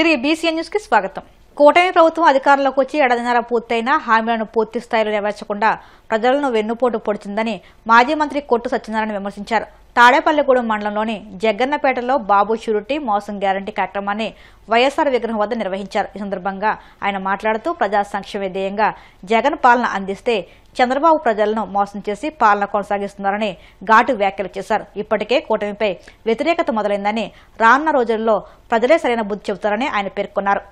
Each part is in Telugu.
తిరిగి బీసీఎన్ న్యూస్ కి స్వాగతం. కూటమి ప్రభుత్వం అధికారంలోకి వచ్చి ఏడాదిన్నర పూర్తయినా హామీలను పూర్తి స్థాయిలో నెరవేర్చకుండా ప్రజలను వెన్నుపోటు పొడిచిందని మాజీ మంత్రి కొట్టు సత్యనారాయణ విమర్శించారు. తాడేపల్లిగూడెం మండలంలోని జగ్గన్నపేటలో బాబు షూరిటీ మోసం గ్యారంటీ కార్యక్రమాన్ని వైఎస్ఆర్ విగ్రహం వద్ద నిర్వహించారు. ఈ సందర్భంగా ఆయన మాట్లాడుతూ ప్రజా సంక్షేమ ధ్యేయంగా జగన్ పాలన అందిస్తే చంద్రబాబు ప్రజలను మోసం చేసి పాలన కొనసాగిస్తున్నారని ఘాటు వ్యాఖ్యలు చేశారు. ఇప్పటికే కూటమిపై వ్యతిరేకత మొదలైందని రానున్న రోజుల్లో ప్రజలే సరైన బుద్ధి చెబుతారని ఆయన పేర్కొన్నారు.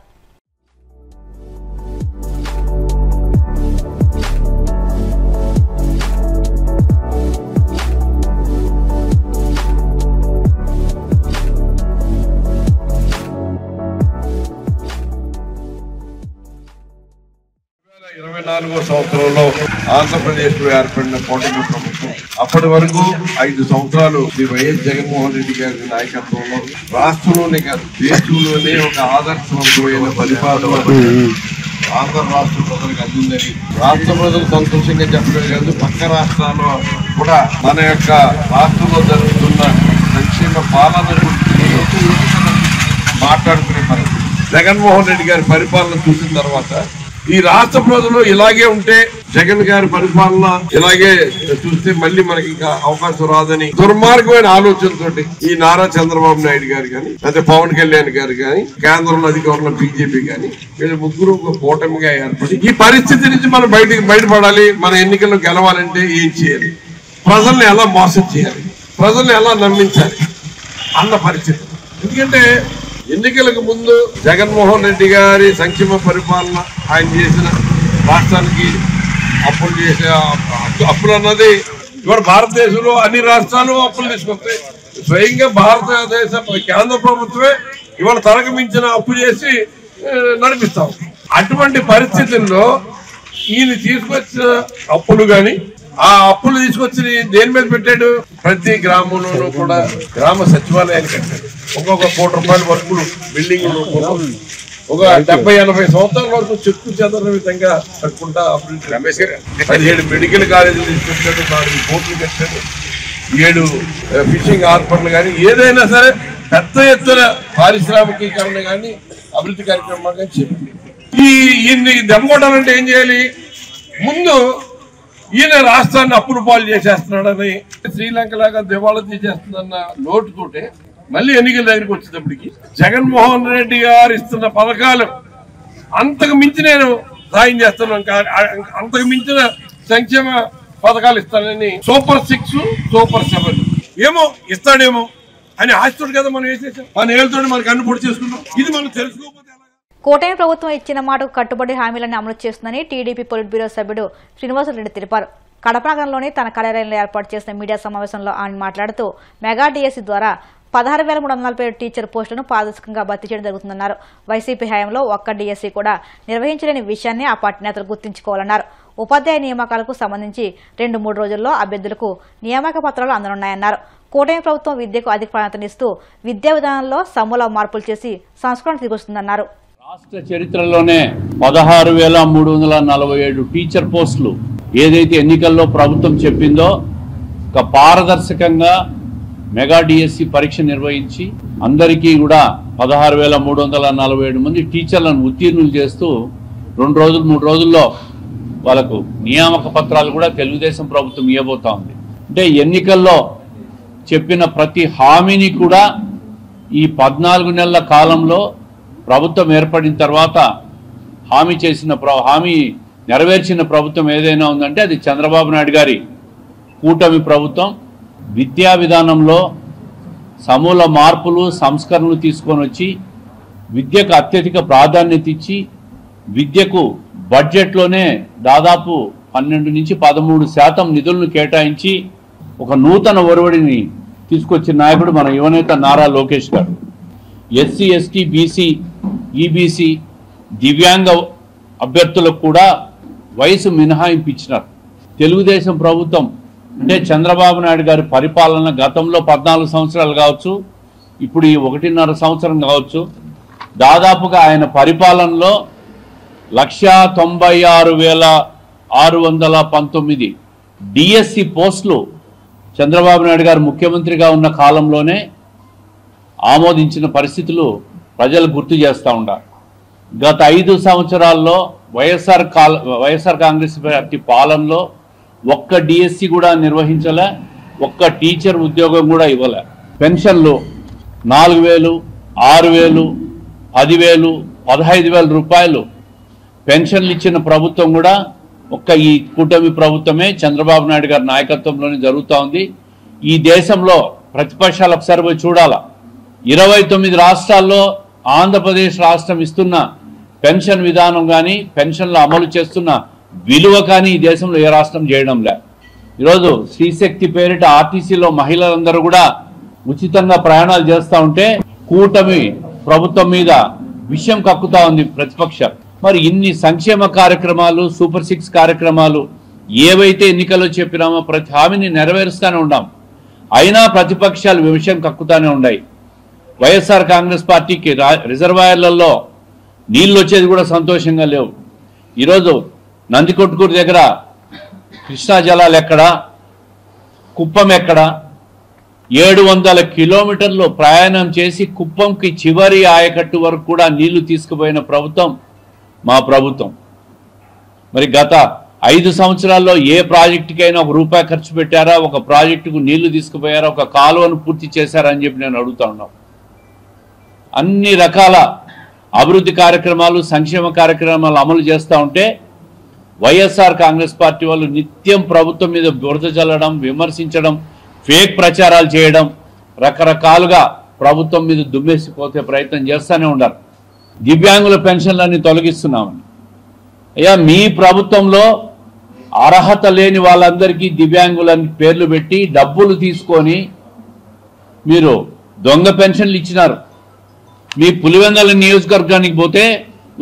సంవత్సరంలో ఆంధ్రప్రదేశ్ లో ఏర్పడిన కూటమి ప్రభుత్వం అప్పటి వరకు 5 సంవత్సరాలు శ్రీ వైఎస్ జగన్మోహన్ రెడ్డి గారి నాయకత్వంలో రాష్ట్రంలోనే కాదు దేశంలోనే ఒక ఆదర్శవంతమైన పరిపాలన ఆంధ్ర రాష్ట్ర ప్రజలకు అందిందని రాష్ట్ర ప్రజలు సంతోషంగా చెప్పడం కాదు, పక్క రాష్ట్రాల్లో కూడా మన యొక్క రాష్ట్రంలో జరుగుతున్న సంక్షేమ పాలన గురించి మాట్లాడుకునే పరిస్థితి. జగన్మోహన్ రెడ్డి గారి పరిపాలన చూసిన తర్వాత ఈ రాష్ట్ర ప్రజలు ఇలాగే ఉంటే జగన్ గారి పరిపాలన ఇలాగే చూస్తే మళ్ళీ మనకి ఇంకా అవకాశం రాదని దుర్మార్గమైన ఆలోచనతోటి ఈ నారా చంద్రబాబు నాయుడు గారు కానీ లేకపోతే పవన్ కళ్యాణ్ గారు కానీ కేంద్రంలో అధికారంలో బీజేపీ కానీ వీళ్ళు ముగ్గురు కూటమిగా ఏర్పడి ఈ పరిస్థితి నుంచి మనం బయటపడాలి. మన ఎన్నికల్లో గెలవాలంటే ఏం చేయాలి, ప్రజల్ని ఎలా మోసం చేయాలి, ప్రజల్ని ఎలా నమ్మించాలి అన్న పరిస్థితి. ఎందుకంటే ఎన్నికలకు ముందు జగన్మోహన్ రెడ్డి గారి సంక్షేమ పరిపాలన ఆయన చేసిన రాష్ట్రానికి అప్పులు అన్నది ఇవాళ భారతదేశంలో అన్ని రాష్ట్రాలు అప్పులు తీసుకొస్తాయి. స్వయంగా భారతదేశ కేంద్ర ప్రభుత్వమే ఇవాళ తనకు మించిన అప్పు చేసి నడిపిస్తాం. అటువంటి పరిస్థితుల్లో ఈయన తీసుకొచ్చిన అప్పులు కానీ ఆ అప్పులు తీసుకొచ్చి దేని మీద పెట్టాడు, ప్రతి గ్రామంలోనూ కూడా గ్రామ సచివాలయాన్ని కట్టాడు. ఒక్కొక్క ₹1 కోటి వర్కులు బిల్డింగ్లు ఒక 70-80 సంవత్సరాల వరకు చెక్కు చెదరని విధంగా కట్టుకుంటా 17 మెడికల్ కాలేజీలు తీసుకొచ్చాడు, 4 పోర్టులు కట్టాడు, 7 ఫిషింగ్ హార్బర్లు కానీ ఏదైనా సరే పెద్ద ఎత్తున పారిశ్రామికీకరణ కానీ అభివృద్ధి కార్యక్రమాలు కానీ చేయండి. ఈయన్ని దెబ్బకొట్టాలంటే ఏం చేయాలి, ముందు ఈయన రాష్ట్రాన్ని అప్పులు పాలు చేసేస్తున్నాడని శ్రీలంక లాగా దివాళా తీసేస్తుందన్న నోటుతోటే మళ్ళీ ఎన్నికల దగ్గరికి వచ్చేటప్పటికి జగన్మోహన్ రెడ్డి గారు ఇస్తున్న పథకాలు అంతకు మించి నేను సాయం చేస్తున్నాను, అంతకు మించిన సంక్షేమ పథకాలు ఇస్తానని సూపర్ 6 సూపర్ 7 ఏమో ఇస్తాడేమో అని ఆశతోటి కదా మనం వేసేసాం. మన ఏళ్ళతో మనకు అన్ను పొడి చేసుకున్నాం. ఇది మనం తెలుసుకోకపోతే కూటమి ప్రభుత్వం ఇచ్చిన మాటకు కట్టుబడి హామీలను అమలు చేస్తుందని టీడీపీ పొలిట్ బ్యూరో సభ్యుడు శ్రీనివాసరెడ్డి తెలిపారు. కడప నగరంలోని తన కార్యాలయంలో ఏర్పాటు చేసిన మీడియా సమావేశంలో ఆయన మాట్లాడుతూ మెగా డిఎస్సీ ద్వారా 16,347 టీచర్ పోస్టులను పారదర్శకంగా భర్తీ చేయడం జరుగుతుందన్నారు. వైసీపీ హయాంలో ఒక్క డిఎస్సీ కూడా నిర్వహించలేని విషయాన్ని ఆ పార్టీ నేతలు గుర్తుంచుకోవాలన్నారు. ఉపాధ్యాయ నియామకాలకు సంబంధించి 2-3 రోజుల్లో అభ్యర్థులకు నియామక పత్రాలు అందనున్నాయన్నారు. కూటమి ప్రభుత్వం విద్యకు అధిక ప్రాధాన్యతనిస్తూ విద్యా విధానంలో సమూల మార్పులు చేసి సంస్కరణ తీసుకొస్తుందన్నారు. రాష్ట్ర చరిత్రలోనే 16,347 టీచర్ పోస్టులు ఏదైతే ఎన్నికల్లో ప్రభుత్వం చెప్పిందో ఒక పారదర్శకంగా మెగా డిఎస్సి పరీక్ష నిర్వహించి అందరికీ కూడా 16,347 మంది టీచర్లను ఉత్తీర్ణులు చేస్తూ 2-3 రోజుల్లో వాళ్ళకు నియామక పత్రాలు కూడా తెలుగుదేశం ప్రభుత్వం ఇవ్వబోతా ఉంది. అంటే ఎన్నికల్లో చెప్పిన ప్రతి హామీని కూడా ఈ 14 నెలల కాలంలో ప్రభుత్వం ఏర్పడిన తర్వాత హామీ నెరవేర్చిన ప్రభుత్వం ఏదైనా ఉందంటే అది చంద్రబాబు నాయుడు గారి కూటమి ప్రభుత్వం. విద్యా విధానంలో సమూల మార్పులు సంస్కరణలు తీసుకొని వచ్చి విద్యకు అత్యధిక ప్రాధాన్యత ఇచ్చి విద్యకు బడ్జెట్లోనే దాదాపు 12-13% నిధులను కేటాయించి ఒక నూతన ఒరవడిని తీసుకొచ్చిన నాయకుడు మన యువనేత నారా లోకేష్ గారు. ఎస్సీ, ఎస్టీ, బీసీ, ఈబీసీ, దివ్యాంగ అభ్యర్థులకు కూడా వయసు మినహాయింపు ఇచ్చినారు. తెలుగుదేశం ప్రభుత్వం అంటే చంద్రబాబు నాయుడు గారి పరిపాలన గతంలో 14 సంవత్సరాలు కావచ్చు, ఇప్పుడు ఈ 1.5 సంవత్సరం కావచ్చు, దాదాపుగా ఆయన పరిపాలనలో 196,619 డిఎస్సి పోస్టులు చంద్రబాబు నాయుడు గారు ముఖ్యమంత్రిగా ఉన్న కాలంలోనే ఆమోదించిన పరిస్థితులు ప్రజలు గుర్తు చేస్తూ ఉండాలి. గత 5 సంవత్సరాల్లో వైఎస్ఆర్ కాంగ్రెస్ పార్టీ పాలనలో ఒక్క డిఎస్సి కూడా నిర్వహించలే, ఒక్క టీచర్ ఉద్యోగం కూడా ఇవ్వలే. పెన్షన్లు 4,000, 6,000, 10,000, 15,000 రూపాయలు పెన్షన్లు ఇచ్చిన ప్రభుత్వం కూడా ఒక్క ఈ కూటమి ప్రభుత్వమే చంద్రబాబు నాయుడు గారి నాయకత్వంలోనే జరుగుతూ ఉంది. ఈ దేశంలో ప్రతిపక్షాలు ఒకసారి పోయి చూడాల. 29 రాష్ట్రాల్లో ఆంధ్రప్రదేశ్ రాష్ట్రం ఇస్తున్న పెన్షన్ విధానం కానీ, పెన్షన్లు అమలు చేస్తున్న విలువ కానీ ఈ దేశంలో ఏ రాష్ట్రం చేయడం లే. ఈరోజు శ్రీశక్తి పేరిట ఆర్టీసీలో మహిళలందరూ కూడా ఉచితంగా ప్రయాణాలు చేస్తూ ఉంటే కూటమి ప్రభుత్వం మీద విషయం కక్కుతా ఉంది ప్రతిపక్షం. మరి ఇన్ని సంక్షేమ కార్యక్రమాలు, సూపర్ 6 కార్యక్రమాలు ఏవైతే ఎన్నికల్లో చెప్పినామో ప్రతి హామీని నెరవేరుస్తూనే ఉన్నాం. అయినా ప్రతిపక్షాలు విషయం కక్కుతానే ఉన్నాయి. వైఎస్ఆర్ కాంగ్రెస్ పార్టీకి రిజర్వాయర్లలో నీళ్ళు వచ్చేది కూడా సంతోషంగా లేవు. ఈరోజు నందికొట్కూరు దగ్గర కృష్ణా జలాలు ఎక్కడా, కుప్పం ఎక్కడా, 700 కిలోమీటర్లు ప్రయాణం చేసి కుప్పంకి చివరి ఆయకట్టు వరకు కూడా నీళ్లు తీసుకుపోయిన ప్రభుత్వం మా ప్రభుత్వం. మరి గత 5 సంవత్సరాల్లో ఏ ప్రాజెక్టుకైనా ₹1 ఖర్చు పెట్టారా, ఒక ప్రాజెక్టుకు నీళ్లు తీసుకుపోయారా, ఒక కాలువను పూర్తి చేశారా అని చెప్పి నేను అడుగుతా ఉన్నాను. అన్ని రకాల అభివృద్ధి కార్యక్రమాలు, సంక్షేమ కార్యక్రమాలు అమలు చేస్తూ ఉంటే వైఎస్ఆర్ కాంగ్రెస్ పార్టీ వాళ్ళు నిత్యం ప్రభుత్వం మీద బురద చల్లడం, విమర్శించడం, ఫేక్ ప్రచారాలు చేయడం, రకరకాలుగా ప్రభుత్వం మీద దుమ్మేసిపోతే ప్రయత్నం చేస్తూనే ఉన్నారు. దివ్యాంగుల పెన్షన్లన్నీ తొలగిస్తున్నామని. అయ్యా, మీ ప్రభుత్వంలో అర్హత లేని వాళ్ళందరికీ దివ్యాంగులని పేర్లు పెట్టి డబ్బులు తీసుకొని మీరు దొంగ పెన్షన్లు ఇచ్చినారు. మీ పులివెందుల నియోజకవర్గానికి పోతే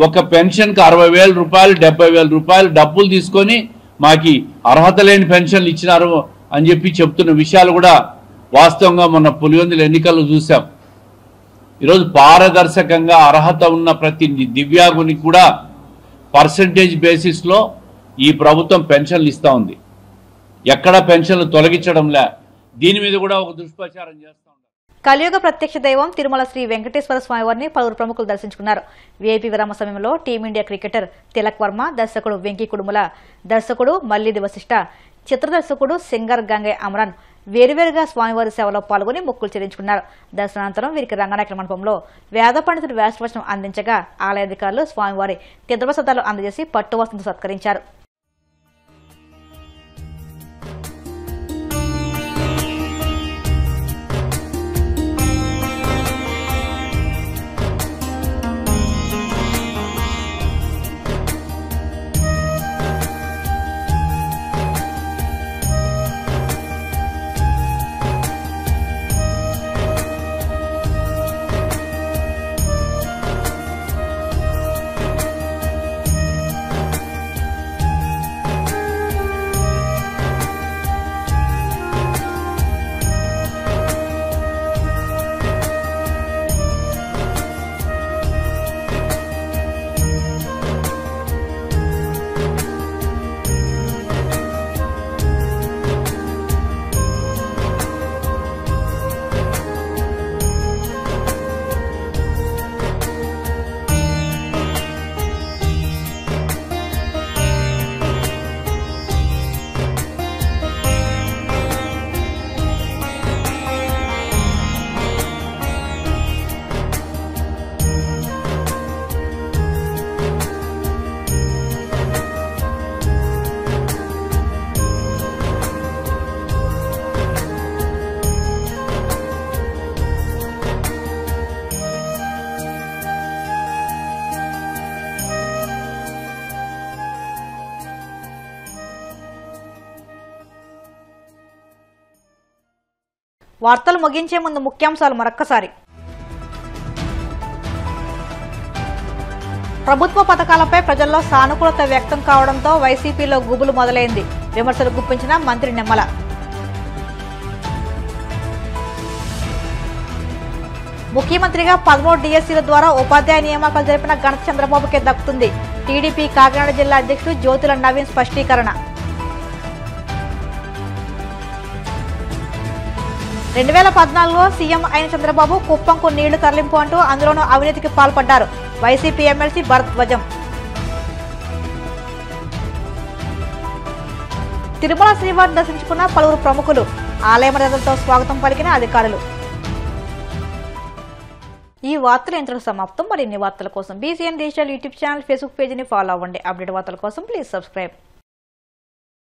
ఒక పెన్షన్కి 60,000 రూపాయలు, 70,000 రూపాయలు డబ్బులు తీసుకొని మాకి అర్హత లేని పెన్షన్లు ఇచ్చినారు అని చెప్పి చెప్తున్న విషయాలు కూడా వాస్తవంగా మొన్న పులివెందుల ఎన్నికల్లో చూసాం. ఈరోజు పారదర్శకంగా అర్హత ఉన్న ప్రతి దివ్యాంగునికి కూడా పర్సంటేజ్ బేసిస్లో ఈ ప్రభుత్వం పెన్షన్లు ఇస్తూ ఉంది. ఎక్కడ పెన్షన్లు తొలగించడంలే. దీని మీద కూడా ఒక దుష్ప్రచారం చేస్తూ ఉన్నారు. కలియుగ ప్రత్యక్ష దైవం తిరుమల శ్రీ వెంకటేశ్వర స్వామివారిని పలువురు ప్రముఖులు దర్శించుకున్నారు. వీఐపీ విరామ సమయంలో టీమిండియా క్రికెటర్ తిలక్ వర్మ, దర్శకుడు వెంకీ కుడుముల, దర్శకుడు మల్లిది వశిష్ఠ, చిత్రదర్శకుడు సింగర్ గంగయ్య అమరాన్ వేరువేరుగా స్వామివారి సేవలో పాల్గొని మొక్కులు చెల్లించుకున్నారు. దర్శనానంతరం వీరికి రంగనాయకుల మండపంలో వేద పండితుడు వ్యాసవచనం అందించగా ఆలయ అధికారులు స్వామివారి తీర్థప్రసాదాలు అందజేసి పట్టు వస్త్రంతో సత్కరించారు. వార్తలు ముగించే ముందు ముఖ్యాంశాలు మరొక్కసారి. ప్రభుత్వ పథకాలపై ప్రజల్లో సానుకూలత వ్యక్తం కావడంతో వైసీపీలో గుబులు మొదలైంది. విమర్శలు గుప్పించిన మంత్రి నిమ్మల. ముఖ్యమంత్రిగా 13 డిఎస్సీల ద్వారా ఉపాధ్యాయ నియామకాలు జరిపిన ఘనత చంద్రబాబుకే దక్కుతుంది. టీడీపీ కాకినాడ జిల్లా అధ్యక్షుడు జ్యోతుల నవీన్ స్పష్టీకరణ. 2014లో సీఎం అయిన చంద్రబాబు కుప్పంకు నీళ్లు తరలింపు అంటూ అందులోనూ అవినీతికి పాల్పడ్డారు. వైసీపీ ఎమ్మెల్సీ భరత్ ధ్వజం. తిరుమల శ్రీవారిని దర్శించుకున్న పలువురు ప్రముఖులు. ఆలయ మర్యాదలతో స్వాగతం పలికిన అధికారులు. ఈ వార్తలు ఇంతలో సమాప్తం. మరిన్ని వార్తల కోసం BCN digital YouTube channel, Facebook పేజీని ఫాలో అవ్వండి. అప్డేట్ వార్తల కోసం ప్లీజ్ సబ్స్క్రైబ్.